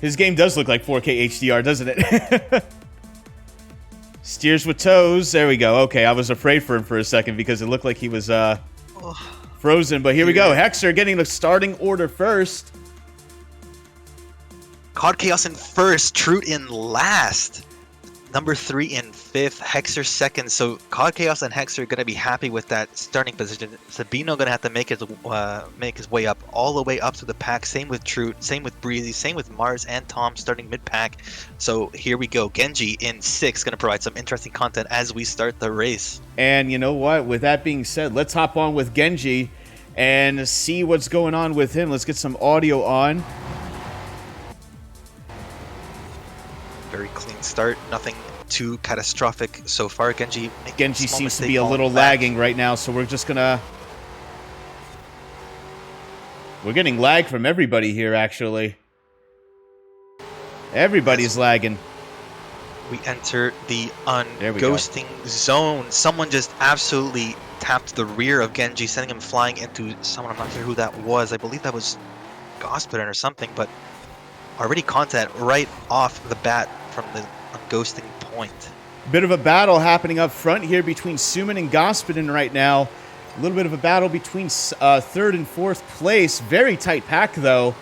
His game does look like 4K HDR, doesn't it? Steers with toes. There we go. Okay, I was afraid for him for a second because it looked like he was frozen. But here we go. Hexer getting the starting order first. CODCAOS in first, Troot in last. Number 3 in 5th, Hexer second. So CODCAOS and Hexer are going to be happy with that starting position. Sabino going to have to make his way up all the way up to the pack. Same with Troot, same with Breezy, same with Mars and Tom starting mid-pack. So here we go. Genji in 6th, going to provide some interesting content as we start the race. And you know what? With that being said, let's hop on with Genji and see what's going on with him. Let's get some audio on. Very clean start. Nothing too catastrophic so far. Genji seems to be a little lagging right now, so we're just gonna... We're getting lag from everybody here, actually. Everybody's lagging. We enter the unghosting zone. Someone just absolutely tapped the rear of Genji, sending him flying into someone. I'm not sure who that was. I believe that was Gospelin or something, but already contact right off the bat from the ghosting point. Bit of a battle happening up front here between Suimin and Gospelin right now. A little bit of a battle between 3rd and 4th place. Very tight pack, though.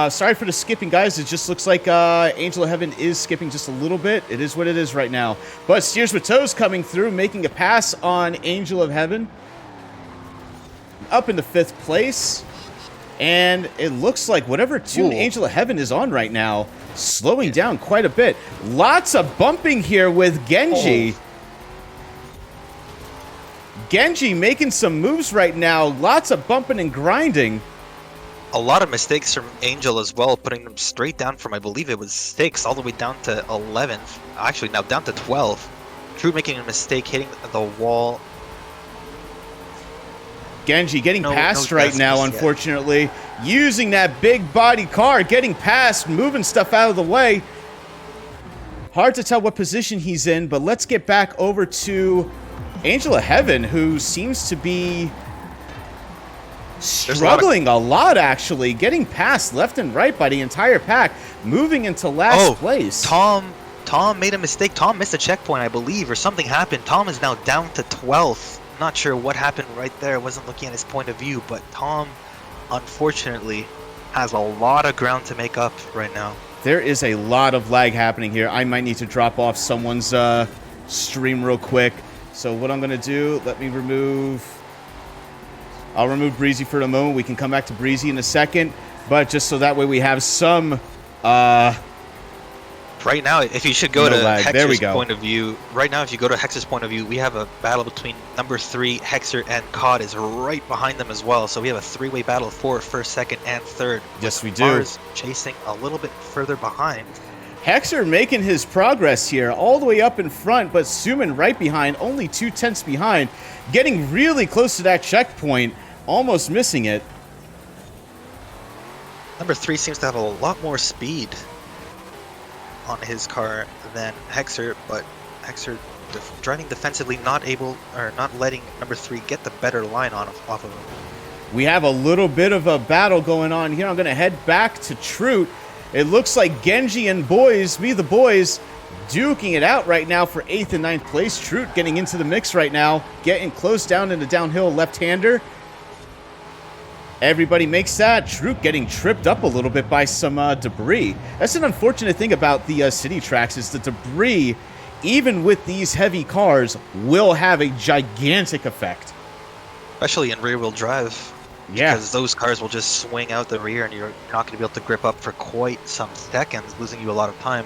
Sorry for the skipping, guys. It just looks like angelOfHaeven is skipping just a little bit. It is what it is right now. But Steers with Toes coming through, making a pass on angelOfHaeven. Up in the 5th place. And it looks like whatever tune angelOfHaeven is on right now, slowing down quite a bit. Lots of bumping here with Genji. Genji making some moves right now. Lots of bumping and grinding. A lot of mistakes from Angel as well, putting them straight down from, I believe it was 6, all the way down to 11th. Actually, now down to 12. Troot making a mistake, hitting the wall. Genji getting past right now, unfortunately. Using that big body car, getting past, moving stuff out of the way. Hard to tell what position he's in, but let's get back over to angelOfHaeven, who seems to be struggling a lot, actually. Getting past left and right by the entire pack, moving into last place. Tom made a mistake. Tom missed a checkpoint, I believe, or something happened. Tom is now down to 12th. Not sure what happened right there. I wasn't looking at his point of view, but Tom, unfortunately, has a lot of ground to make up right now. There is a lot of lag happening here. I might need to drop off someone's stream real quick. So what I'm going to do, I'll remove Breezy for the moment. We can come back to Breezy in a second, but just so that way we have some... Right now, if you should go to Hexer's point of view, right now, if you go to Hexer's point of view, we have a battle between number 3, Hexer, and COD is right behind them as well. So we have a 3-way battle for 1st, 2nd, and 3rd. Yes, we do. Mars chasing a little bit further behind. Hexer making his progress here, all the way up in front, but Suimin right behind, only 2/10 behind, getting really close to that checkpoint, almost missing it. Number 3 seems to have a lot more speed on his car than Hexer, but Hexer driving defensively, not letting number 3 get the better line off of him. We have a little bit of a battle going on here. I'm going to head back to Troot. It looks like Genji and the boys, duking it out right now for 8th and 9th place. Troot getting into the mix right now, getting close down in the downhill left-hander. Everybody makes that. Troot getting tripped up a little bit by some debris. That's an unfortunate thing about the city tracks, is the debris, even with these heavy cars, will have a gigantic effect. Especially in rear-wheel drive. Yeah. Because those cars will just swing out the rear and you're not going to be able to grip up for quite some seconds, losing you a lot of time.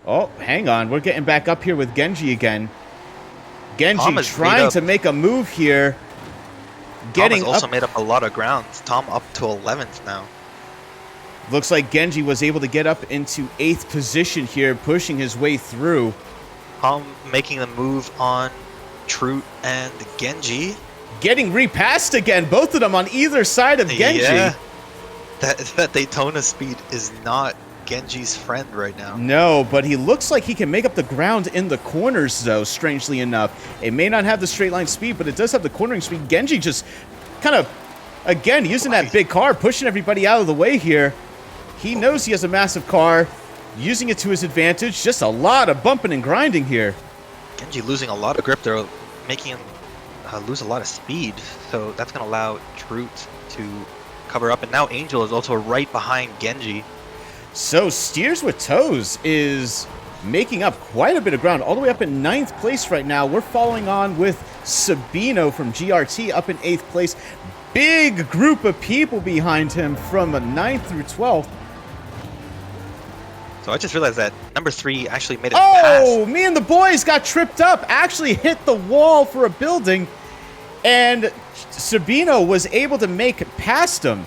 Oh, hang on. We're getting back up here with Genji again. Genji trying to make a move here. Tom has also made up a lot of ground. Tom up to 11th now. Looks like Genji was able to get up into 8th position here, pushing his way through. Tom making the move on Troot and Genji. Getting repassed again, both of them on either side of Genji. Yeah, that Daytona speed is not Genji's friend right now. No, but he looks like he can make up the ground in the corners, though, strangely enough. It may not have the straight line speed, but it does have the cornering speed. Genji just kind of Again, using that big car, pushing everybody out of the way here. He knows he has a massive car, using it to his advantage. Just a lot of bumping and grinding here. Genji losing a lot of grip there, making him lose a lot of speed. So that's going to allow Troot to cover up. And now Angel is also right behind Genji. So Steers with Toes is making up quite a bit of ground. All the way up in 9th place right now. We're following on with Sabino from GRT up in 8th place. Big group of people behind him from 9th through 12th. So I just realized that number 3 actually made it past. Oh, me and the boys got tripped up. Actually hit the wall for a building. And Sabino was able to make it past him.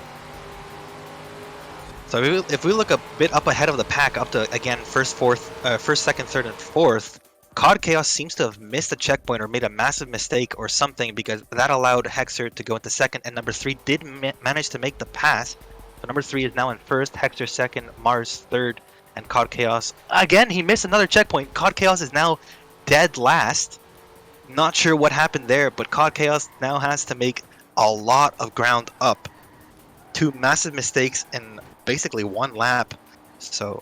So if we look a bit up ahead of the pack, up to, again, first, second, third, and fourth, CODCAOS seems to have missed a checkpoint or made a massive mistake or something, because that allowed Hexer to go into second, and number 3 did manage to make the pass. So number 3 is now in first, Hexer second, Mars third, and CODCAOS. Again, he missed another checkpoint. CODCAOS is now dead last. Not sure what happened there, but CODCAOS now has to make a lot of ground up. 2 massive mistakes in basically 1 lap. So,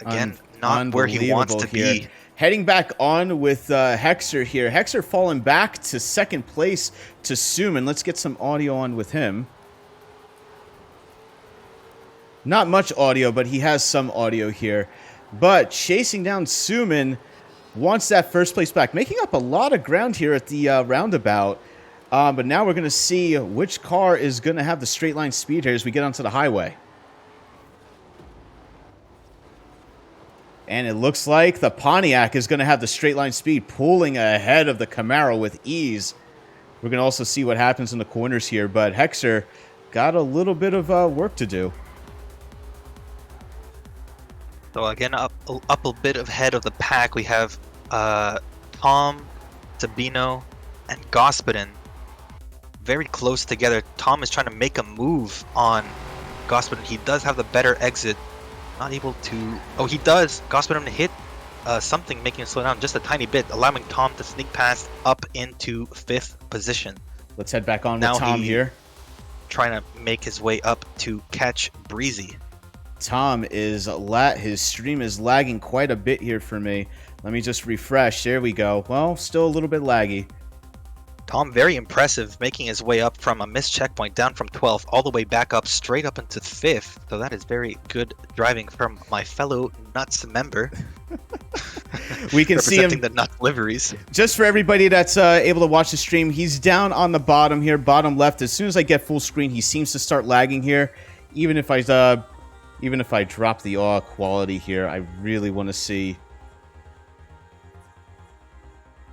again, not where he wants to be. Heading back on with Hexer here. Hexer falling back to 2nd place to Suimin. Let's get some audio on with him. Not much audio, but he has some audio here. But chasing down Suimin wants that 1st place back. Making up a lot of ground here at the roundabout. But now we're going to see which car is going to have the straight line speed here as we get onto the highway. And it looks like the Pontiac is going to have the straight line speed, pulling ahead of the Camaro with ease. We're going to also see what happens in the corners here, but Hexer got a little bit of work to do. So again, up a bit ahead of the pack, we have Tom, Sabino, and Господин very close together. Tom is trying to make a move on Господин. He does have the better exit. Not able to... Oh, he does. Господин hit something, making him slow down just a tiny bit, allowing Tom to sneak past up into 5th position. Let's head back on with Tom here. Trying to make his way up to catch Breezy. Tom is... his stream is lagging quite a bit here for me. Let me just refresh. There we go. Well, still a little bit laggy. Tom, very impressive, making his way up from a missed checkpoint, down from 12th, all the way back up, straight up into 5th. So that is very good driving from my fellow Nuts member. We can see him. Representing the Nuts liveries. Just for everybody that's able to watch the stream, he's down on the bottom here, bottom left. As soon as I get full screen, he seems to start lagging here. Even if I drop the quality here, I really want to see.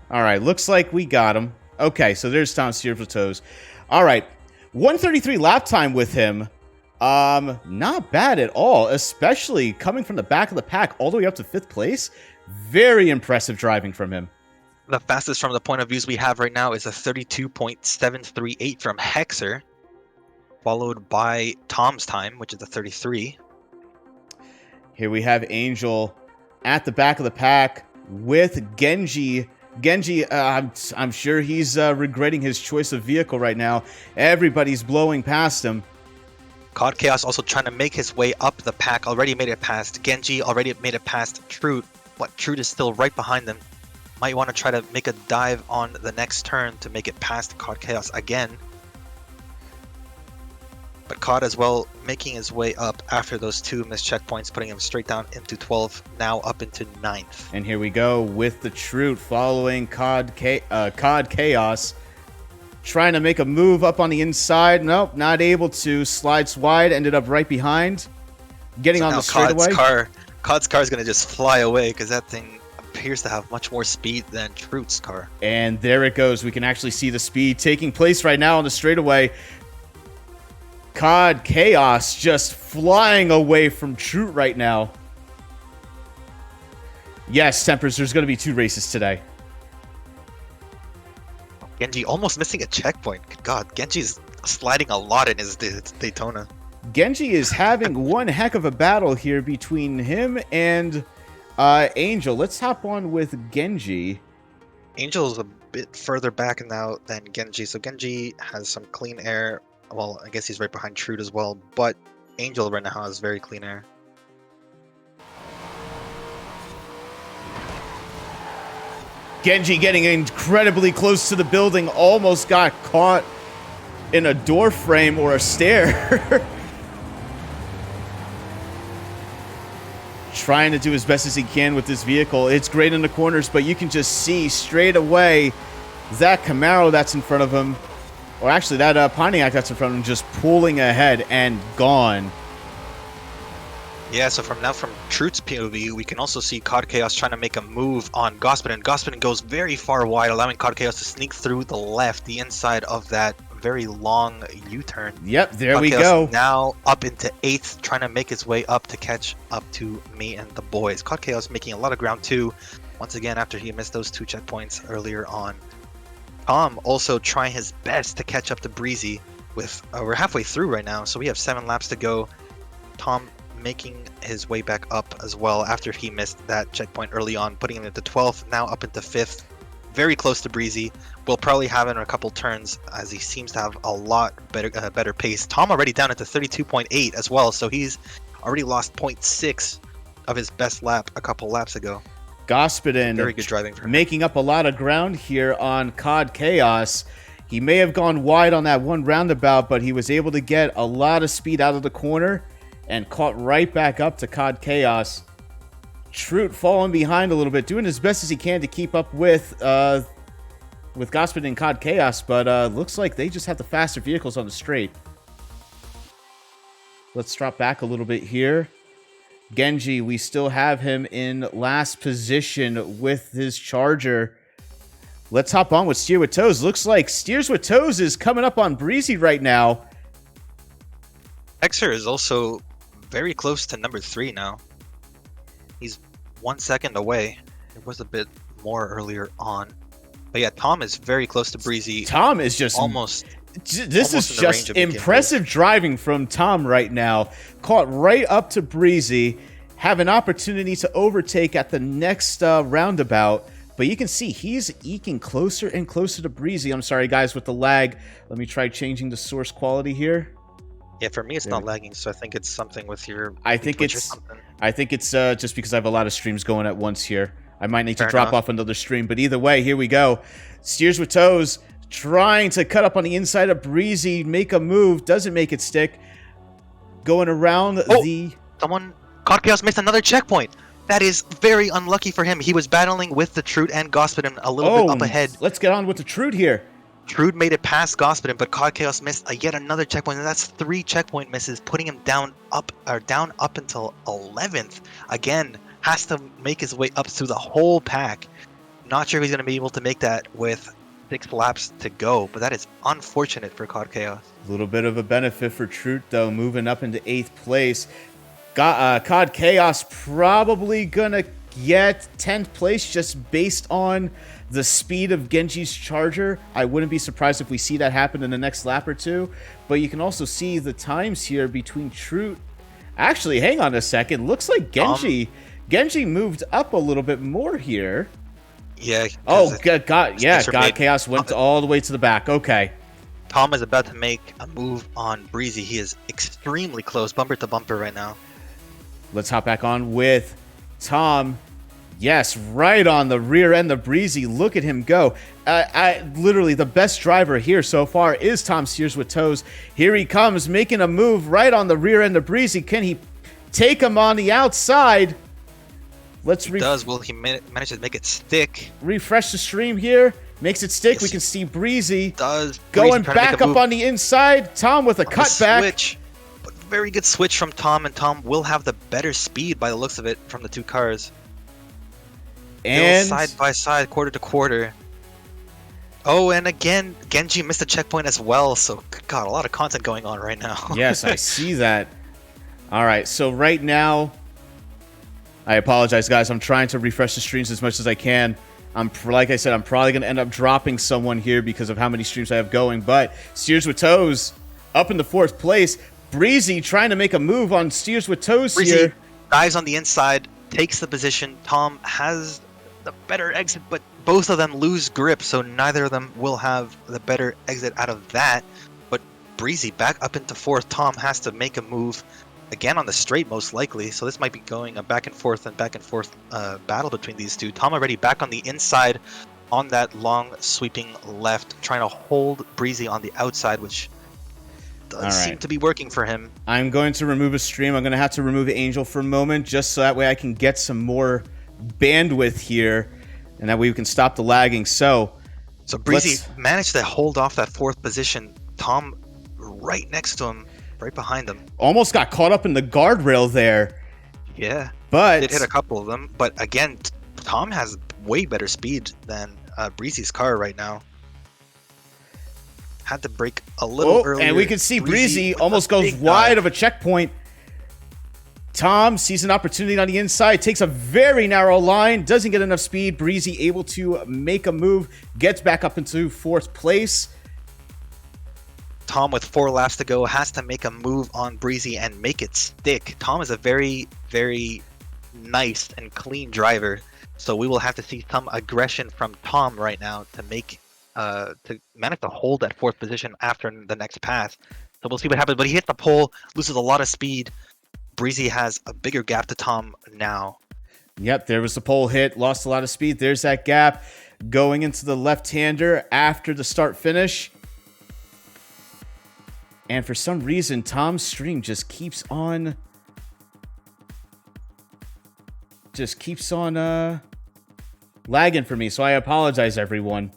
All right, looks like we got him. Okay, so there's Tom Steers with Toes. All right, 133 lap time with him. Not bad at all, especially coming from the back of the pack all the way up to 5th place. Very impressive driving from him. The fastest from the point of views we have right now is a 32.738 from Hexer, followed by Tom's time, which is a 33. Here we have Angel at the back of the pack with Genji. I'm sure he's regretting his choice of vehicle right now. Everybody's blowing past him. CODCAOS also trying to make his way up the pack. Already made it past Genji. Already made it past Troot. But Troot is still right behind them. Might want to try to make a dive on the next turn to make it past CODCAOS again. But COD as well, making his way up after those 2 missed checkpoints, putting him straight down into 12th, now up into 9th. And here we go with the Troot following CODCAOS. Trying to make a move up on the inside. Nope, not able to. Slides wide, ended up right behind. Getting on the straightaway. COD's car is going to just fly away because that thing appears to have much more speed than Troot's car. And there it goes. We can actually see the speed taking place right now on the straightaway. CODCAOS just flying away from Troot right now. Yes, Tempers, there's going to be 2 races today. Genji almost missing a checkpoint. Good God, Genji's sliding a lot in his Daytona. Genji is having one heck of a battle here between him and Angel. Let's hop on with Genji. Angel's a bit further back now than Genji, so Genji has some clean air Well, I guess he's right behind Troot as well, but Angel right now has very clean air. Genji getting incredibly close to the building, almost got caught in a door frame or a stair. Trying to do as best as he can with this vehicle. It's great in the corners, but you can just see straight away that Camaro that's in front of him, or actually that Pontiac that's in front of him, just pulling ahead and gone. Yeah, so from Troot's POV, we can also see CODCAOS trying to make a move on Gospodin. Gospodin goes very far wide, allowing CODCAOS to sneak through the left, the inside of that very long U-turn. Yep, there CODCAOS we go. Now up into 8th, trying to make his way up to catch up to me and the boys. CODCAOS making a lot of ground too, once again after he missed those 2 checkpoints earlier on. Tom also trying his best to catch up to Breezy. With we're halfway through right now, so we have 7 laps to go. Tom making his way back up as well after he missed that checkpoint early on, putting him into 12th, now up into 5th, very close to Breezy. We'll probably have him in a couple turns as he seems to have a lot better pace. Tom already down into 32.8 as well, so he's already lost 0.6 of his best lap a couple laps ago. Gospodin Very good driving for him. Making up a lot of ground here on CODCAOS. He may have gone wide on that one roundabout, but he was able to get a lot of speed out of the corner and caught right back up to CODCAOS. Troot falling behind a little bit, doing as best as he can to keep up with Gospodin and CODCAOS, but looks like they just have the faster vehicles on the straight. Let's drop back a little bit here. Genji, we still have him in last position with his Charger. Let's hop on with Steer with Toes. Looks like Steers with Toes is coming up on Breezy right now. Hexer is also very close to number 3 now. He's 1 second away. It was a bit more earlier on. But yeah, Tom is very close to Breezy. Tom is just almost. This is just impressive driving from Tom right now. Caught right up to Breezy. Have an opportunity to overtake at the next roundabout. But you can see he's eking closer and closer to Breezy. I'm sorry, guys, with the lag. Let me try changing the source quality here. Yeah, for me, it's not lagging, so I think it's something with your. I think it's just because I have a lot of streams going at once here. I might need to drop off another stream, but either way, here we go. Steers with Toes trying to cut up on the inside of Breezy, make a move, doesn't make it stick. Going around the... CODCAOS missed another checkpoint. That is very unlucky for him. He was battling with the Troot and Gospodin a little bit up ahead. Let's get on with the Troot here. Troot made it past Gospodin, but CODCAOS missed yet another checkpoint, and that's 3 checkpoint misses, putting him down up until 11th. Again, has to make his way up through the whole pack. Not sure if he's going to be able to make that with 6 laps to go, but that is unfortunate for CODCAOS. A little bit of a benefit for Troot, though, moving up into 8th place. CODCAOS probably going to get 10th place just based on the speed of Genji's Charger. I wouldn't be surprised if we see that happen in the next lap or two, but you can also see the times here between Troot. Actually, hang on a second. Looks like Genji moved up a little bit more here. Yeah. CODCAOS went all the way to the back. Okay. Tom is about to make a move on Breezy. He is extremely close, bumper to bumper right now. Let's hop back on with Tom. Yes, right on the rear end of Breezy. Look at him go. Literally, the best driver here so far is Tom Steers with Toes. Here he comes, making a move right on the rear end of Breezy. Can he take him on the outside? Will he manage to make it stick? Refresh the stream here. Makes it stick. Yes. We can see Breezy going back up on the inside. Tom with a cutback. Switch. But very good switch from Tom, and Tom will have the better speed by the looks of it from the 2 cars. And side by side, quarter to quarter. Oh, and again, Genji missed a checkpoint as well. So, God, a lot of content going on right now. Yes, I see that. All right, so right now, I apologize, guys. I'm trying to refresh the streams as much as I can. Like I said, I'm probably going to end up dropping someone here because of how many streams I have going. But Steers with Toes up in the 4th place. Breezy trying to make a move on Steers with Toes Breezy here. Dives on the inside, takes the position. Tom has the better exit, but both of them lose grip, so neither of them will have the better exit out of that. But Breezy back up into fourth. Tom has to make a move again on the straight, most likely. So this might be going a back and forth battle between these two. Tom already back on the inside on that long sweeping left, trying to hold Breezy on the outside, which does seem to be working for him. I'm going to remove a stream. I'm going to have to remove Angel for a moment, just so that way I can get some more bandwidth here, and that way we can stop the lagging. So Breezy managed to hold off that fourth position. Tom right next to him, right behind him. Almost got caught up in the guardrail there. Yeah, but it hit a couple of them. But again, Tom has way better speed than Breezy's car right now. Had to brake a little earlier. And we can see Breezy almost goes wide of a checkpoint. Tom sees an opportunity on the inside, takes a very narrow line, doesn't get enough speed. Breezy able to make a move, gets back up into fourth place. Tom, with 4 laps to go, has to make a move on Breezy and make it stick. Tom is a very, very nice and clean driver, so we will have to see some aggression from Tom right now to manage to hold that fourth position after the next pass. So we'll see what happens. But he hits the pole, loses a lot of speed. Breezy has a bigger gap to Tom now. Yep, there was the pole hit, lost a lot of speed. There's that gap going into the left-hander after the start-finish. And for some reason, Tom's stream just keeps on lagging for me. So I apologize, everyone.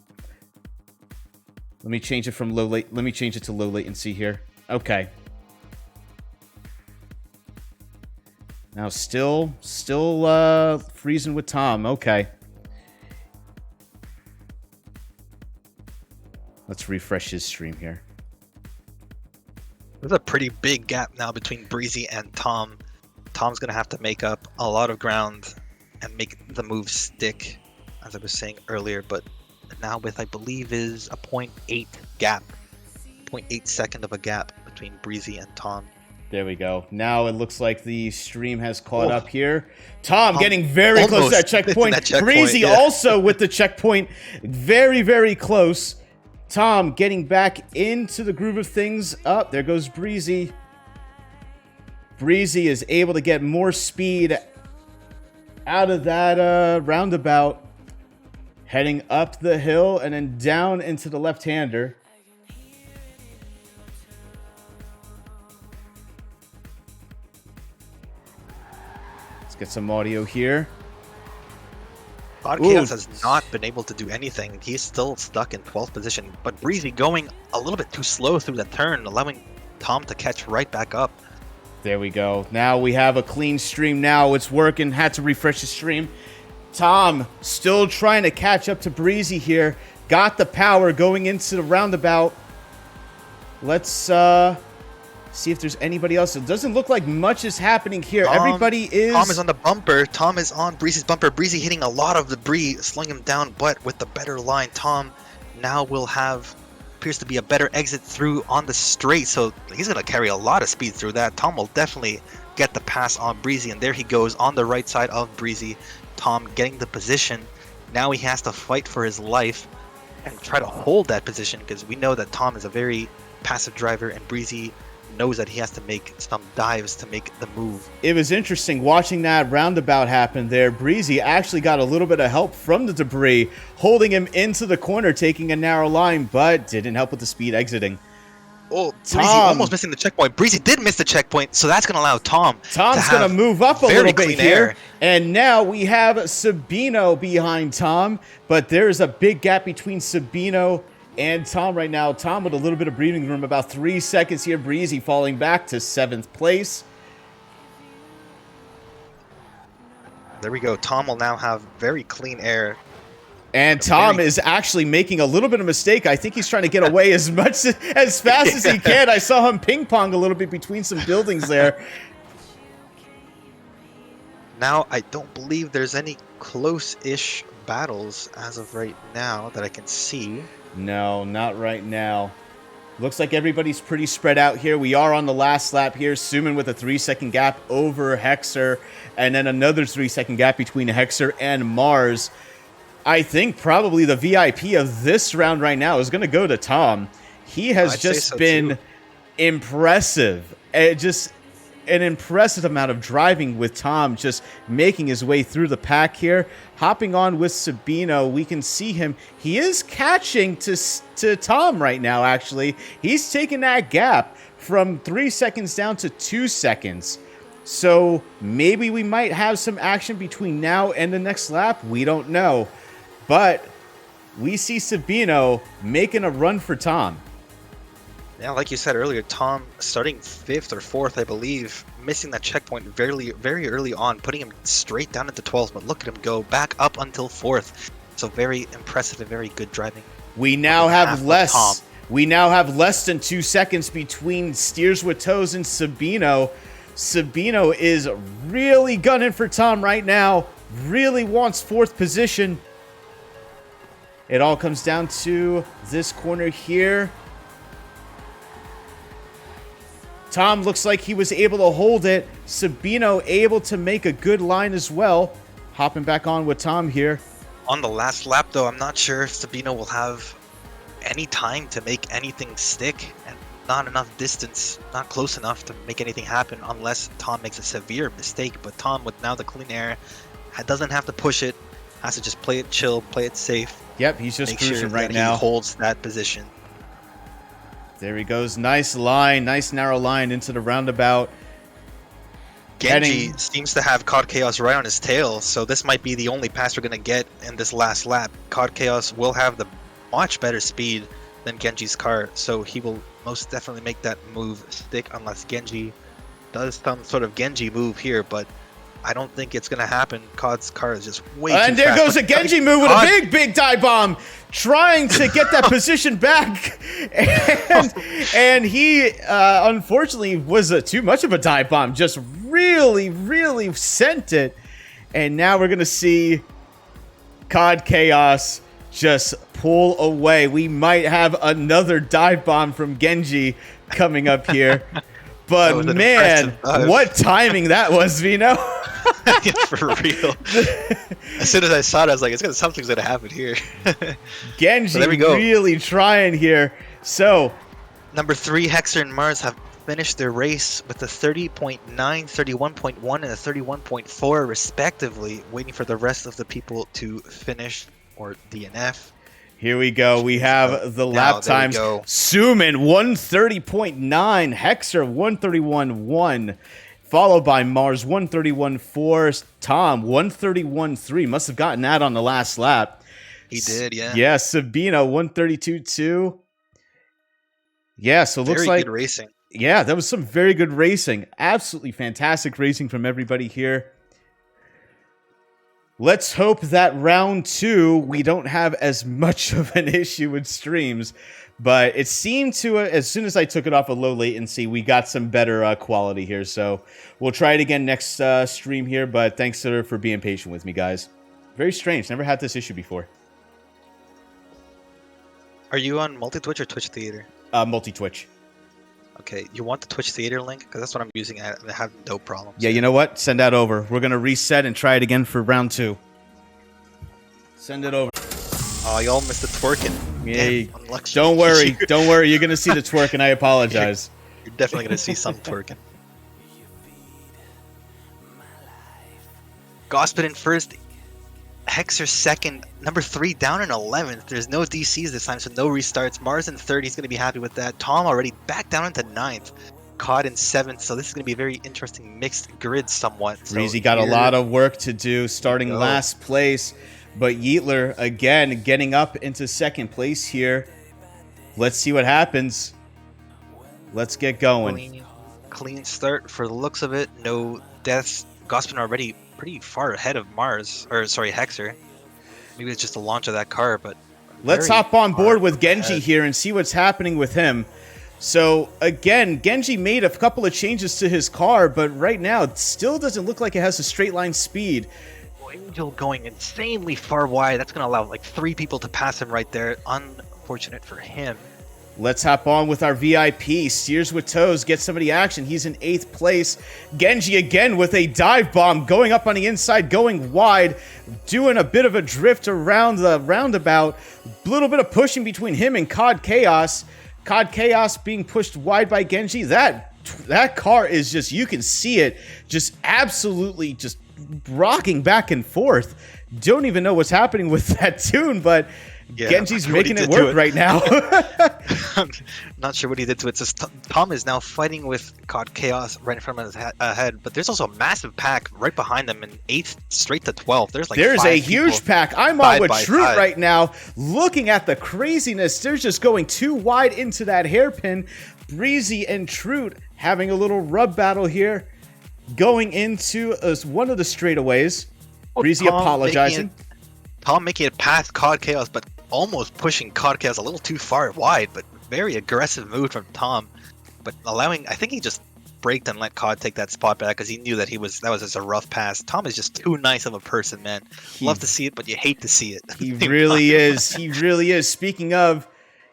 Let me change it from let me change it to low latency here. Okay. Now still freezing with Tom. Okay. Let's refresh his stream here. There's a pretty big gap now between Breezy and Tom. Tom's going to have to make up a lot of ground and make the move stick, as I was saying earlier, but now with, I believe, is a 0.8 gap, 0.8 second of a gap between Breezy and Tom. There we go. Now it looks like the stream has caught up here. Tom getting very close to that checkpoint. Breezy also with the checkpoint. Very, very close. Tom getting back into the groove of things. Up there goes Breezy. Breezy is able to get more speed out of that roundabout. Heading up the hill and then down into the left-hander. Let's get some audio here. CODCAOS has not been able to do anything. He's still stuck in 12th position, but Breezy going a little bit too slow through the turn, allowing Tom to catch right back up. There we go. Now we have a clean stream. Now it's working. Had to refresh the stream. Tom still trying to catch up to Breezy here. Got the power going into the roundabout. Let's see if there's anybody else. It doesn't look like much is happening here. Everybody is... Tom is on the bumper. Tom is on Breezy's bumper. Breezy hitting a lot of debris, slowing him down, but with the better line, Tom now will have... appears to be a better exit through on the straight, so he's going to carry a lot of speed through that. Tom will definitely get the pass on Breezy, and there he goes on the right side of Breezy. Tom getting the position. Now he has to fight for his life and try to hold that position, because we know that Tom is a very passive driver, and Breezy knows that he has to make some dives to make the move. It was interesting watching that roundabout happen there. Breezy actually got a little bit of help from the debris, holding him into the corner, taking a narrow line, but didn't help with the speed exiting. Oh, Breezy almost missing the checkpoint. Breezy did miss the checkpoint, so that's going to allow Tom's going to move up a little bit here. And now we have Sabino behind Tom, but there's a big gap between Sabino and Tom right now. Tom with a little bit of breathing room, about 3 seconds here. Breezy falling back to 7th place. There we go. Tom will now have very clean air. And Tom is actually making a little bit of mistake. I think he's trying to get away as fast as he can. I saw him ping-pong a little bit between some buildings there. Now, I don't believe there's any close-ish battles as of right now that I can see. No, not right now. Looks like everybody's pretty spread out here. We are on the last lap here. Suimin with a 3-second gap over Hexer, and then another 3-second gap between Hexer and Mars. I think probably the VIP of this round right now is going to go to Tom. He has just been impressive. Just an impressive amount of driving with Tom, just making his way through the pack here. Hopping on with Sabino, we can see him. He is catching to Tom right now, actually. He's taking that gap from 3 seconds down to 2 seconds. So maybe we might have some action between now and the next lap. We don't know. But we see Sabino making a run for Tom. Yeah, like you said earlier, Tom starting 5th or 4th, I believe, missing that checkpoint very, very early on, putting him straight down into 12th. But look at him go back up until 4th. So very impressive and very good driving. We now have less. We now have less than 2 seconds between Steers with Toes and Sabino. Sabino is really gunning for Tom right now. Really wants 4th position. It all comes down to this corner here. Tom looks like he was able to hold it. Sabino able to make a good line as well. Hopping back on with Tom here. On the last lap, though, I'm not sure if Sabino will have any time to make anything stick. And not enough distance, not close enough to make anything happen unless Tom makes a severe mistake. But Tom, with now the clean air, doesn't have to push it. Has to just play it chill, play it safe. Yep, he's just cruising right now. He holds that position. There he goes. Nice line, nice narrow line into the roundabout. Genji seems to have CODCAOS right on his tail, so this might be the only pass we're going to get in this last lap. CODCAOS will have the much better speed than Genji's car, so he will most definitely make that move stick unless Genji does some sort of Genji move here, but I don't think it's going to happen. COD's car is just way too fast. And there goes a Genji move with a big dive bomb, trying to get that position back. And he, unfortunately, was too much of a dive bomb. Just really sent it. And now we're going to see CODCAOS just pull away. We might have another dive bomb from Genji coming up here. But man, what timing that was, Vino. For real. As soon as I saw it, I was like, something's gonna happen here. Genji really trying here. So number 3, Hexer and Mars have finished their race with a 30.9, 31.1, and a 31.4 respectively, waiting for the rest of the people to finish or DNF. Here we go. We have the lap times. Suimin 130.9, Hexer 131.1, followed by Mars 131.4, Tom 131.3. Must have gotten that on the last lap. He did, yeah. Yeah, Sabino 132.2. Yeah, so it looks like good racing. Yeah, that was some very good racing. Absolutely fantastic racing from everybody here. Let's hope that round 2, we don't have as much of an issue with streams. But it seemed to, as soon as I took it off a low latency, we got some better quality here. So we'll try it again next stream here. But thanks for being patient with me, guys. Very strange. Never had this issue before. Are you on multi-Twitch or Twitch Theater? Multi-Twitch. Okay, you want the Twitch Theater link? Because that's what I'm using. I have no problems. Yeah, you know what? Send that over. We're going to reset and try it again for round 2. Send it over. Oh, y'all missed the twerking. Yeah, don't worry. Don't worry. You're going to see the twerk, and I apologize. You're definitely going to see some twerking. Gospin in first. Hexer second. Number 3 down in 11th. There's no DCs this time, so no restarts. Mars in third. He's going to be happy with that. Tom already back down into 9th. COD in 7th. So this is going to be a very interesting mixed grid somewhat. So Breezy got a lot of work to do, starting last place. But yeetlur, again, getting up into 2nd place here. Let's see what happens. Let's get going. Clean start for the looks of it. No deaths. Gospin already pretty far ahead of Mars, or sorry, Hexer. Maybe it's just the launch of that car, but let's hop on board with Genji here and see what's happening with him. So again, Genji made a couple of changes to his car, but right now it still doesn't look like it has a straight line speed. Angel going insanely far wide. That's going to allow like 3 people to pass him right there. Unfortunate for him. Let's hop on with our VIP. Steers with Toes, get some of the action. He's in 8th place. Genji again with a dive bomb, going up on the inside, going wide, doing a bit of a drift around the roundabout. A little bit of pushing between him and CODCAOS. CODCAOS being pushed wide by Genji. That car is just, you can see it just absolutely just rocking back and forth. Don't even know what's happening with that tune, but Genji's making it work right now. I'm not sure what he did to it. So Tom is now fighting with CODCAOS right in front of his head, but there's also a massive pack right behind them in 8th straight to 12th. There's a huge pack. I'm on with Troot right now, looking at the craziness. They're just going too wide into that hairpin. Breezy and Troot having a little rub battle here, going into one of the straightaways. Breezy apologizing. Tom making it past CODCAOS, but almost pushing CODCAOS a little too far wide, but very aggressive move from Tom. But allowing, I think he just braked and let COD take that spot back because he knew that that was just a rough pass. Tom is just too nice of a person, man. Love to see it, but you hate to see it. He really is. He really is. Speaking of,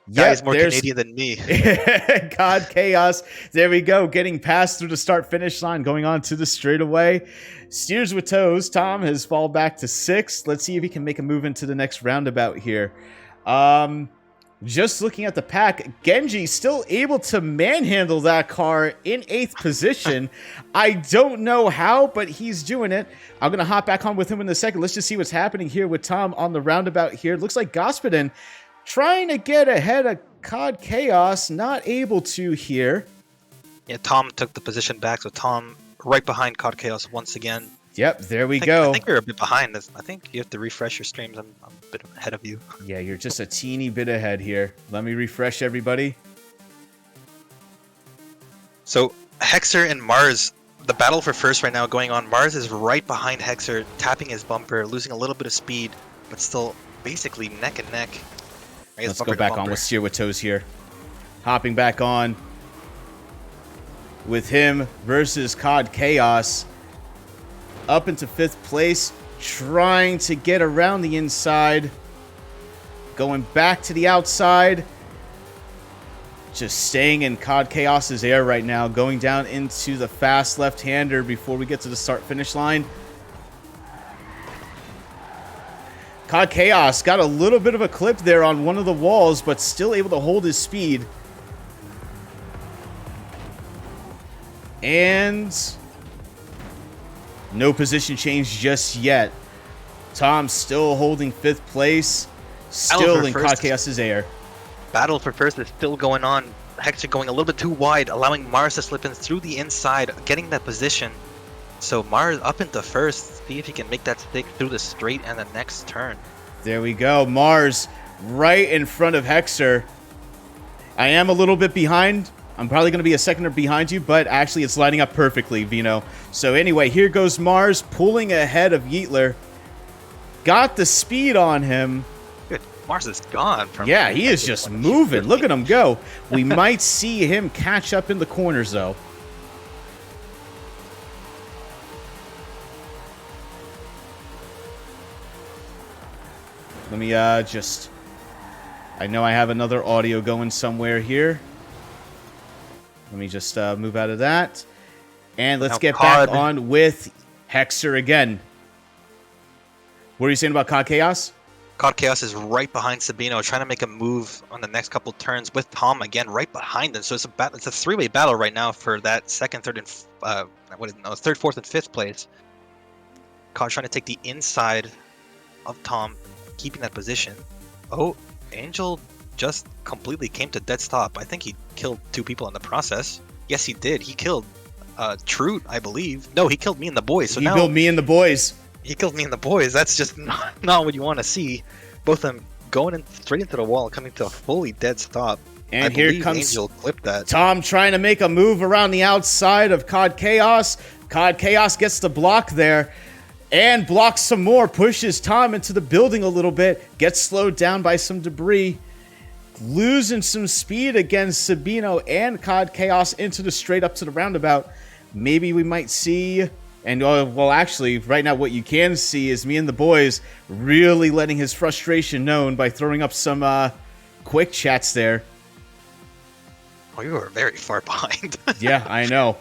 he's more Canadian than me. CODCAOS. There we go. Getting passed through the start-finish line, going on to the straightaway. Steers with toes. Tom has fallen back to 6th. Let's see if he can make a move into the next roundabout here. Just looking at the pack, Genji still able to manhandle that car in 8th position. I don't know how, but he's doing it. I'm going to hop back on with him in a second. Let's just see what's happening here with Tom on the roundabout here. Looks like Gospodin trying to get ahead of CODCAOS, not able to here. Yeah, Tom took the position back, so Tom right behind CODCAOS once again. Yep, there we go. I think you're a bit behind. I think you have to refresh your streams. I'm a bit ahead of you. Yeah, you're just a teeny bit ahead here. Let me refresh everybody. So Hexer and Mars, the battle for first right now going on. Mars is right behind Hexer, tapping his bumper, losing a little bit of speed, but still basically neck and neck. Let's go back on with Steer with Toes here. Hopping back on with him versus CODCAOS. Up into 5th place, trying to get around the inside. Going back to the outside. Just staying in CODCAOS's air right now. Going down into the fast left-hander before we get to the start-finish line. CODCAOS got a little bit of a clip there on one of the walls, but still able to hold his speed. And no position change just yet. Tom still holding 5th place, still in CODCAOS's air. Battle for first is still going on. Hector going a little bit too wide, allowing Mars to slip in through the inside, getting that position. So Mars up into 1st. See if he can make that stick through the straight and the next turn. There we go. Mars right in front of Hexer. I am a little bit behind. I'm probably going to be a second behind you, but actually it's lining up perfectly, Vino. So anyway, here goes Mars pulling ahead of yeetlur. Got the speed on him. Good. Mars is gone. Yeah, he is just moving. Look at him go. We might see him catch up in the corners, though. Let me just... I know I have another audio going somewhere here. Let me just move out of that. And let's get back on with Hexer again. What are you saying about CODCAOS? CODCAOS is right behind Sabino, trying to make a move on the next couple turns with Tom again right behind him. So it's a three-way battle right now for that second, third, and third, fourth, and 5th place. COD trying to take the inside of Tom, keeping that position. Oh, Angel just completely came to dead stop. I think he killed 2 people in the process. Yes, he did. He killed Troot, I believe. No, he killed me and the boys. So he killed me and the boys. He killed me and the boys. That's just not what you want to see. Both of them going straight into the wall, coming to a fully dead stop. And here comes Angel clipped that. Tom trying to make a move around the outside of CODCAOS. CODCAOS gets the block there. And blocks some more. Pushes Tom into the building a little bit. Gets slowed down by some debris. Losing some speed against Sabino and CODCAOS into the straight up to the roundabout. Maybe we might see... And, well, actually, right now what you can see is me and the boys really letting his frustration known by throwing up some quick chats there. Oh, you were very far behind. Yeah, I know.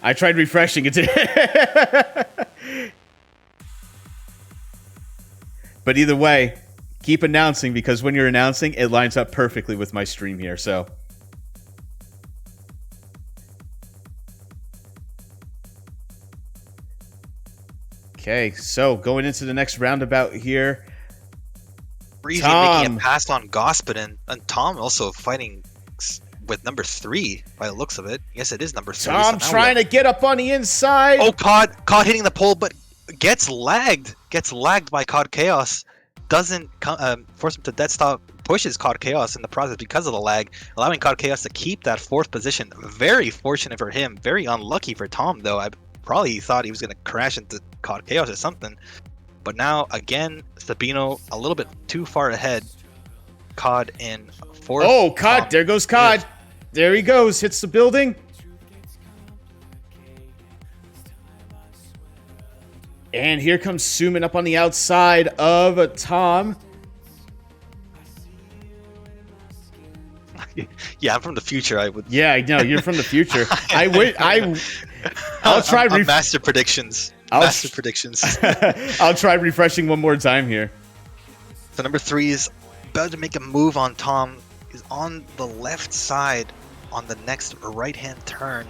I tried refreshing it today. But either way, keep announcing, because when you're announcing, it lines up perfectly with my stream here. So. Okay, so going into the next roundabout here. Breezy making a pass on Господин, and Tom also fighting with number 3 by the looks of it. Yes, it is number 3. Tom trying to get up on the inside. Oh, COD hitting the pole, but gets lagged. Gets lagged by CODCAOS. Doesn't force him to dead stop. Pushes CODCAOS in the process because of the lag, allowing CODCAOS to keep that 4th position. Very fortunate for him. Very unlucky for Tom, though. I probably thought he was going to crash into CODCAOS or something. But now, again, Sabino a little bit too far ahead. COD in 4th. Oh, COD. There goes COD. Yeah. There he goes. Hits the building. And here comes Suimin up on the outside of Tom. Yeah, I'm from the future. I would. Yeah, I know you're from the future. I'll try. Master predictions. Master predictions. I'll try refreshing one more time here. So number 3 is about to make a move on Tom. Is on the left side on the next right-hand turn.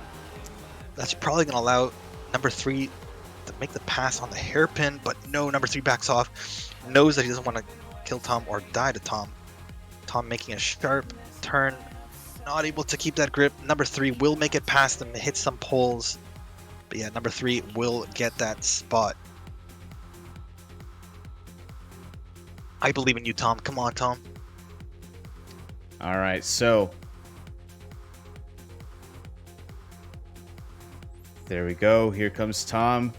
That's probably going to allow number 3 to make the pass on the hairpin, but no, number 3 backs off. Knows that he doesn't want to kill Tom or die to Tom. Tom making a sharp turn, not able to keep that grip. Number 3 will make it past him, hit some poles. But yeah, number 3 will get that spot. I believe in you, Tom. Come on, Tom. All right, so there we go. Here comes Tom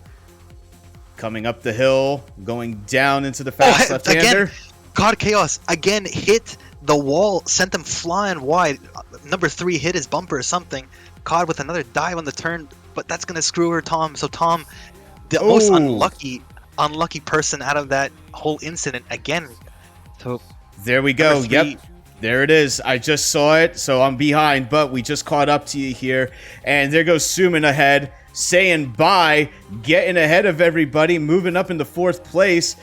coming up the hill, going down into the fast left-hander. Again, CODCAOS again hit the wall, sent him flying wide. Number 3 hit his bumper or something. COD with another dive on the turn, but that's gonna screw over Tom. So Tom, the most unlucky person out of that whole incident again. So there we go. Yep. There it is. I just saw it, so I'm behind, but we just caught up to you here. And there goes Suimin ahead, saying bye, getting ahead of everybody, moving up into 4th place.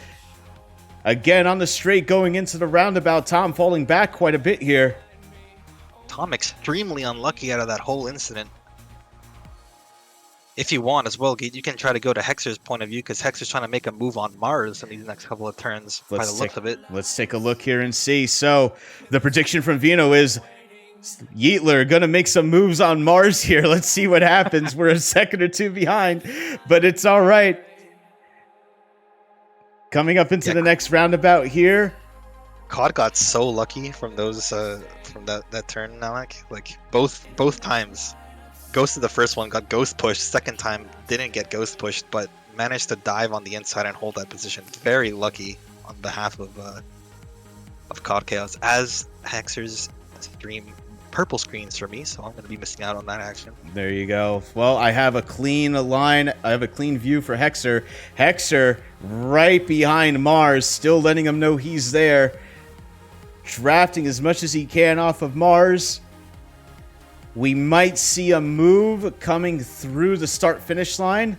Again, on the straight going into the roundabout, Tom falling back quite a bit here. Tom extremely unlucky out of that whole incident. If you want as well, you can try to go to Hexer's point of view, because Hexer's trying to make a move on Mars in these next couple of turns by the looks of it. Let's take a look here and see. So the prediction from Vino is yeetlur gonna make some moves on Mars here. Let's see what happens. We're a second or 2 behind, but it's all right. Coming up into the next roundabout here. COD got so lucky from those from that turn, Alec. Like both times. Ghosted the first one, got ghost pushed. Second time, didn't get ghost pushed, but managed to dive on the inside and hold that position. Very lucky on behalf of CODCAOS. As Hexer's stream purple screens for me, so I'm going to be missing out on that action. There you go. Well, I have a clean line. I have a clean view for Hexer. Hexer right behind Mars, still letting him know he's there. Drafting as much as he can off of Mars. We might see a move coming through the start-finish line.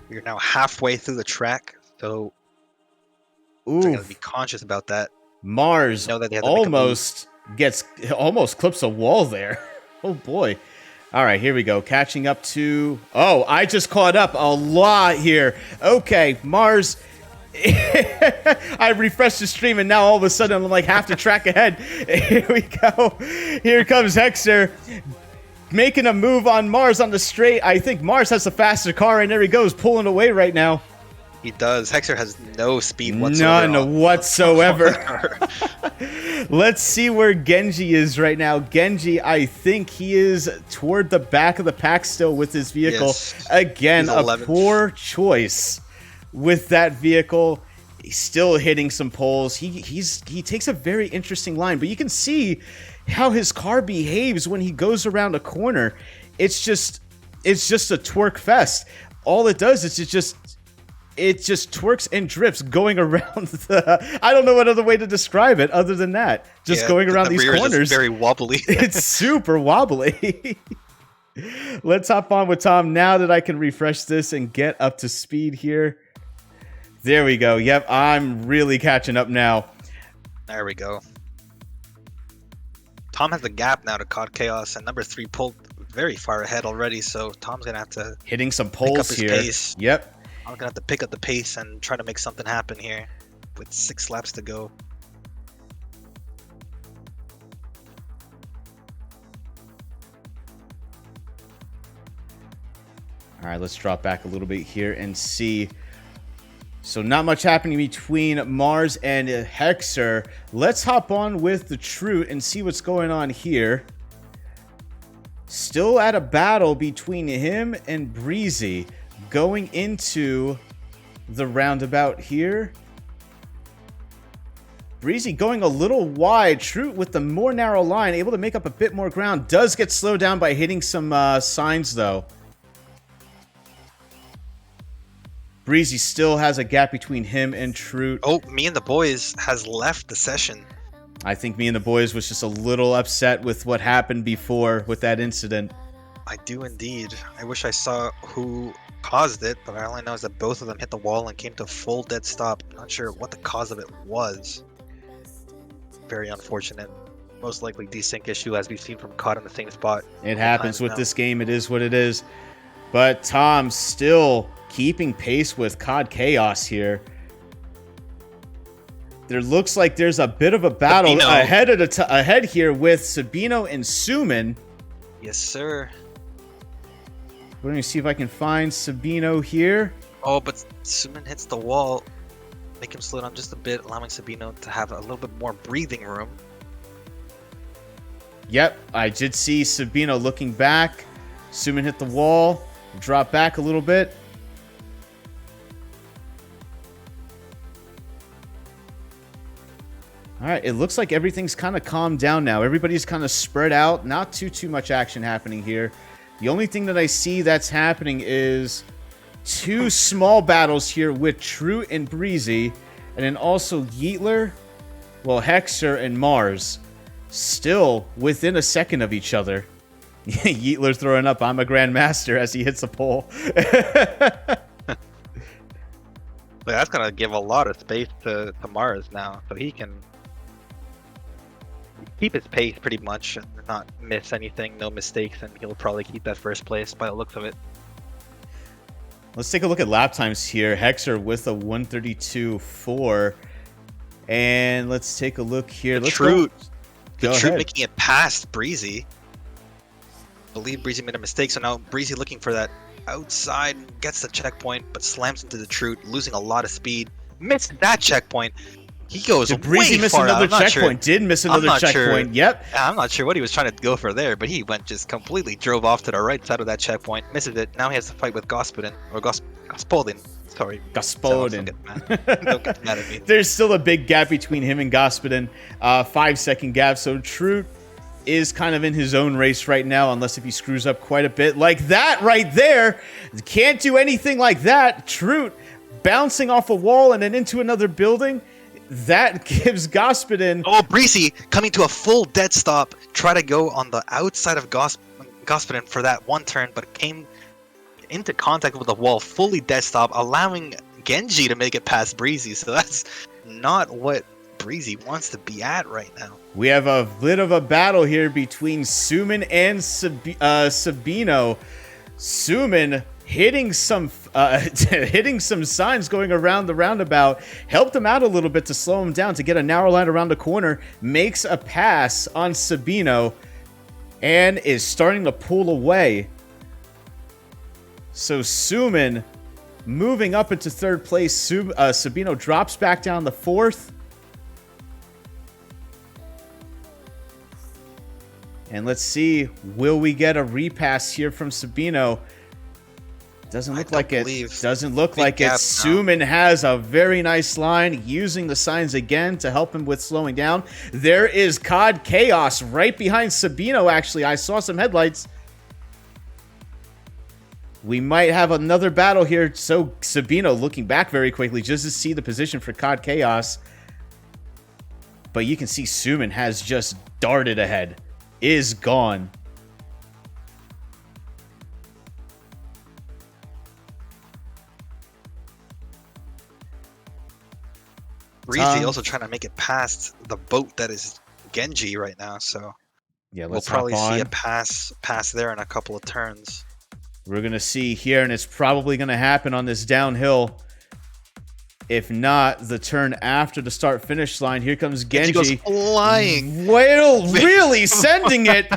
We're now halfway through the track, so we're going to be conscious about that. Mars almost clips a wall there. Oh boy. All right, here we go. Catching up to... Oh, I just caught up a lot here. Okay, Mars... I refreshed the stream and now all of a sudden I'm like half the track ahead. Here we go. Here comes Hexer making a move on Mars on the straight. I think Mars has the faster car, and there he goes, pulling away right now. He does. Hexer has no speed whatsoever. None whatsoever. Let's see where Genji is right now. Genji, I think he is toward the back of the pack still with his vehicle. Yes. Again, a poor choice with that vehicle. He's still hitting some poles. He takes a very interesting line, but you can see how his car behaves when he goes around a corner. It's just a twerk fest. All it does is it just twerks and drifts going around the... I don't know what other way to describe it other than that. Just going around these corners. Is very wobbly. It's super wobbly. Let's hop on with Tom now that I can refresh this and get up to speed here. There we go. Yep, I'm really catching up now. There we go. Tom has the gap now to CODCAOS, and number 3 pulled very far ahead already, so Tom's going to have to hitting some pick up poles his here. pace. Yep. I'm going to have to pick up the pace and try to make something happen here with 6 laps to go. All right, let's drop back a little bit here and see. So not much happening between Mars and Hexer. Let's hop on with the Troot and see what's going on here. Still at a battle between him and Breezy going into the roundabout here. Breezy going a little wide. Troot with the more narrow line, able to make up a bit more ground. Does get slowed down by hitting some signs, though. Breezy still has a gap between him and Troot. Oh, Me and the Boys has left the session. I think Me and the Boys was just a little upset with what happened before with that incident. I do indeed. I wish I saw who caused it, but all I know is that both of them hit the wall and came to a full dead stop. Not sure what the cause of it was. Very unfortunate. Most likely desync issue, as we've seen from caught in the same spot. It happens with this game. It is what it is. But Tom still keeping pace with CODCAOS here. There looks like there's a bit of a battle ahead here with Sabino and Suimin. Yes, sir. Let me see if I can find Sabino here. Oh, but Suimin hits the wall. Make him slow down just a bit, allowing Sabino to have a little bit more breathing room. Yep, I did see Sabino looking back. Suimin hit the wall, drop back a little bit. All right, it looks like everything's kind of calmed down now. Everybody's kind of spread out. Not too much action happening here. The only thing that I see that's happening is 2 small battles here with Troot and Breezy. And then also yeetlur, well, Hexer and Mars. Still within a second of each other. yeetlur throwing up, I'm a grandmaster as he hits a pole. That's going to give a lot of space to Mars now, so he can keep his pace pretty much and not miss anything, no mistakes, and he'll probably keep that first place by the looks of it. Let's take a look at lap times here. Hexer with a 132.4. And let's take a look here. The Troot making it past Breezy. I believe Breezy made a mistake, so now Breezy looking for that outside, gets the checkpoint, but slams into the Troot, losing a lot of speed. Missed that checkpoint. He goes Did Breezy miss another checkpoint? Did miss another checkpoint. Sure. Yep. I'm not sure what he was trying to go for there, but he just completely drove off to the right side of that checkpoint. Misses it. Now he has to fight with Gospodin. Or Gospodin. Sorry. Gospodin. Don't get mad at me. There's still a big gap between him and Gospodin. 5-second gap. So Troot is kind of in his own race right now, unless if he screws up quite a bit. Like that right there. Can't do anything like that. Troot bouncing off a wall and then into another building. That gives Gospodin... Oh, Breezy coming to a full dead stop. Try to go on the outside of Gospodin for that one turn, but came into contact with the wall, fully dead stop, allowing Genji to make it past Breezy. So that's not what Breezy wants to be at right now. We have a bit of a battle here between Suimin and Sabino. Suimin hitting some signs going around the roundabout, helped him out a little bit to slow him down to get a narrow line around the corner, makes a pass on Sabino, and is starting to pull away. So Suimin moving up into third place. Sabino drops back down to fourth. And let's see, will we get a repass here from Sabino? Doesn't look like it. Doesn't look like it. Suimin has a very nice line, using the signs again to help him with slowing down. There is CODCAOS right behind Sabino, actually. I saw some headlights. We might have another battle here. So Sabino looking back very quickly just to see the position for CODCAOS. But you can see Suimin has just darted ahead. Is gone. Breezy also trying to make it past the boat that is Genji right now, so Yeah, we'll let's probably hop on. see a pass there in a couple of turns. We're going to see here, and it's probably going to happen on this downhill. If not, the turn after the start-finish line. Here comes Genji. Genji goes flying. Really sending it.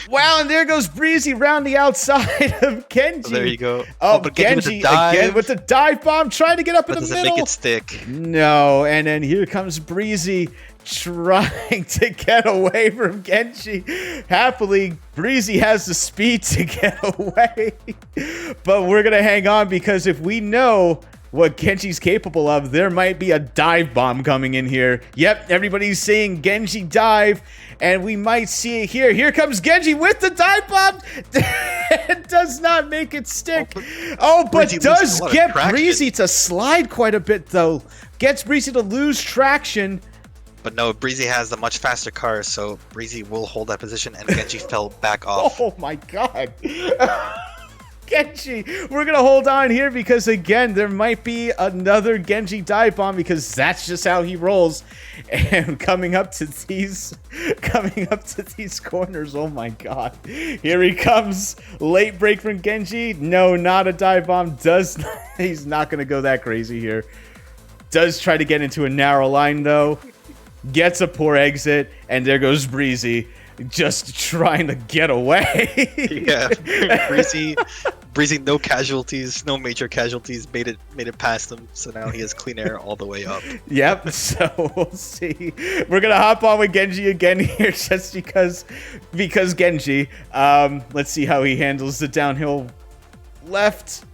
Wow, and there goes Breezy round the outside of Genji. So there you go. Oh, but Genji again with the dive bomb, trying to get up in the middle. Doesn't make it stick. No, and then here comes Breezy trying to get away from Genji. Happily, Breezy has the speed to get away. But we're going to hang on because if we know what Genji's capable of, there might be a dive bomb coming in here. Yep, everybody's saying Genji dive, and we might see it here. Here comes Genji with the dive bomb. It does not make it stick. Oh, but does get Breezy to slide quite a bit, though. Gets Breezy to lose traction. But no, Breezy has the much faster car, so Breezy will hold that position, and Genji fell back off. Oh my god. Genji, we're gonna hold on here because again there might be another Genji dive bomb because that's just how he rolls. And coming up to these corners, oh my god, here he comes. Late break from Genji. No, not a dive bomb. He's not gonna go that crazy here. Does try to get into a narrow line though, gets a poor exit, and there goes Breezy just trying to get away. Yeah, Breezy, no casualties, no major casualties, made it past him. So now he has clean air all the way up. Yep. So we'll see. We're gonna hop on with Genji again here, just because Genji. Let's see how he handles the downhill left,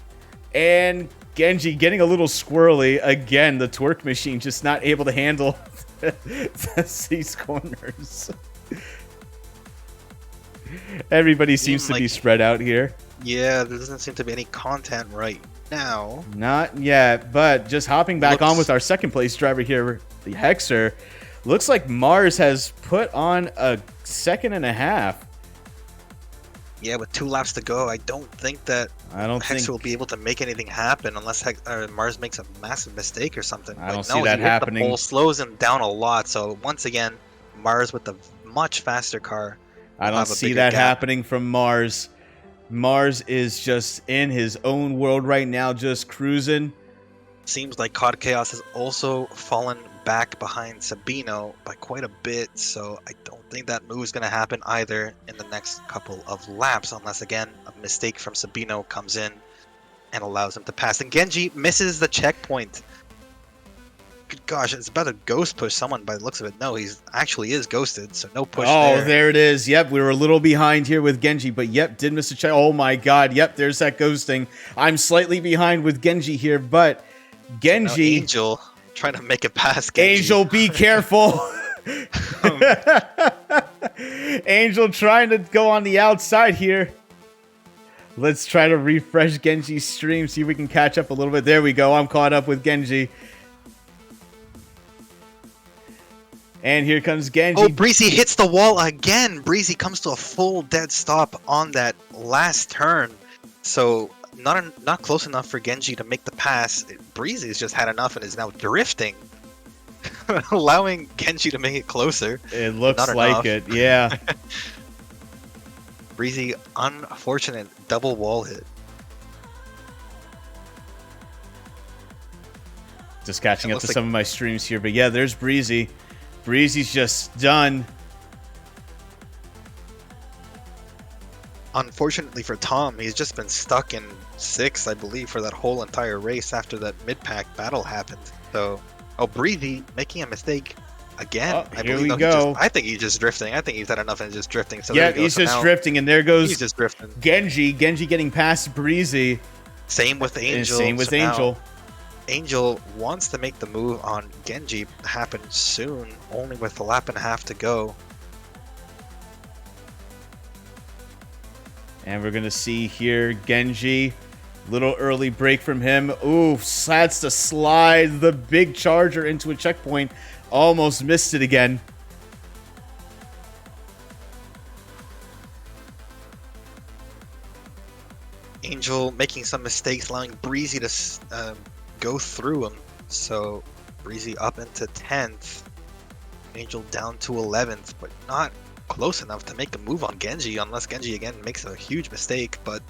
and Genji getting a little squirrely again. The twerk machine just not able to handle these corners. Everybody seems to be spread out here. Yeah, there doesn't seem to be any content right now. Not yet, but just hopping back on with our second place driver here, the Hexer. Looks like Mars has put on a 2.5 seconds. Yeah, with 2 laps to go, I don't think that Hexer will be able to make anything happen unless Mars makes a massive mistake or something. I don't see that happening. The pole slows him down a lot, so once again, Mars with the much faster car. I don't see that happening from Mars. Mars is just in his own world right now, just cruising. Seems like CODCAOS has also fallen back behind Sabino by quite a bit, so I don't think that move is going to happen either in the next couple of laps, unless, again, a mistake from Sabino comes in and allows him to pass. And Genji misses the checkpoint. Good gosh, it's about to ghost push someone by the looks of it. No, he actually is ghosted, so no push there. Oh, there it is. Yep, we were a little behind here with Genji, but yep, did miss a check. Oh my god, yep, there's that ghosting. I'm slightly behind with Genji here, but Genji... Angel trying to make it past Genji. Angel, be careful. Angel trying to go on the outside here. Let's try to refresh Genji's stream, see if we can catch up a little bit. There we go, I'm caught up with Genji. And here comes Genji. Oh, Breezy hits the wall again. Breezy comes to a full dead stop on that last turn. So not close enough for Genji to make the pass. Breezy's just had enough and is now drifting, allowing Genji to make it closer. It looks like it, yeah. Breezy, unfortunate double wall hit. Just catching up to some of my streams here, but yeah, there's Breezy. Breezy's just done. Unfortunately for Tom, he's just been stuck in 6th, I believe, for that whole entire race after that mid-pack battle happened. So, oh, Breezy making a mistake again. Oh, here we go. I think he's just drifting. I think he's had enough and just drifting. So yeah, he's just drifting, and there goes he's just drifting. Genji getting past Breezy. Same with Angel. Same with Angel. Angel wants to make the move on Genji happen soon, only with a lap and a half to go. And we're going to see here Genji. Little early break from him. Ooh, has to slide the big charger into a checkpoint. Almost missed it again. Angel making some mistakes, allowing Breezy to go through him. So Breezy up into 10th. Angel down to 11th, but not close enough to make a move on Genji, unless Genji again makes a huge mistake. But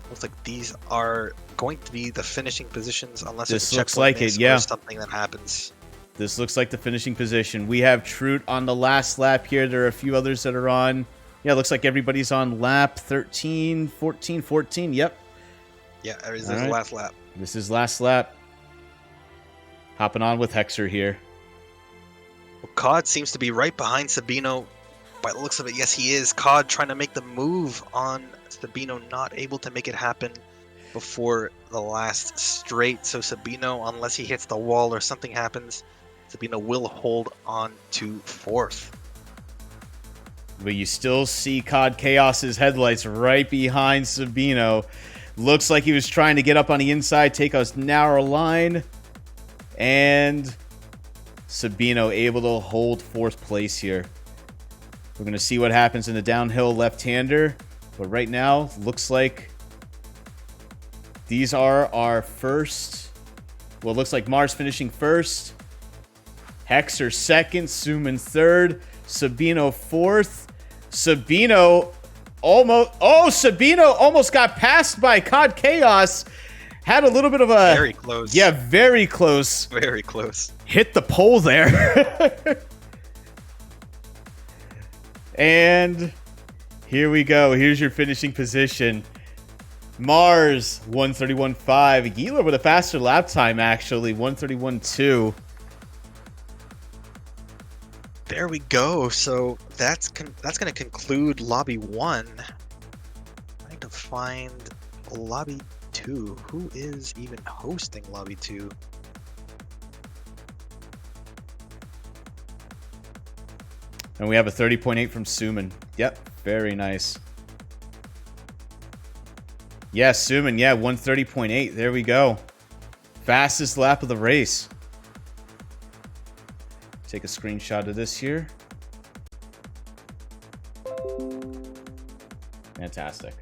looks like these are going to be the finishing positions, unless This there's a looks like checkpoint it, miss yeah. or something that happens. This looks like the finishing position. We have Troot on the last lap here. There are a few others that are on. Yeah, looks like everybody's on lap 13, 14, 14. Yep. Yeah, there's All the right. last lap. This is last lap. Hopping on with Hexer here. Well, COD seems to be right behind Sabino. By the looks of it, yes, he is. COD trying to make the move on Sabino, not able to make it happen before the last straight. So Sabino, unless he hits the wall or something happens, Sabino will hold on to 4th. But you still see CODCAOS's headlights right behind Sabino. Looks like he was trying to get up on the inside, take a narrow line. And Sabino able to hold 4th place here. We're going to see what happens in the downhill left-hander. But right now, looks like these are our first. Well, it looks like Mars finishing 1st. Hexer 2nd. Suimin 3rd. Sabino 4th. Sabino almost... Oh, Sabino almost got passed by CODCAOS. Had a little bit of a... Very close. Yeah, very close. Very close. Hit the pole there. And here we go. Here's your finishing position. Mars, 131.5. yeetlur with a faster lap time, actually. 131.2. There we go. So that's going to conclude Lobby 1. I need to find Lobby 2. Who is even hosting Lobby 2? And we have a 30.8 from Suimin. Yep, very nice. Yeah, Suimin, yeah, 130.8. There we go. Fastest lap of the race. Take a screenshot of this here. Fantastic.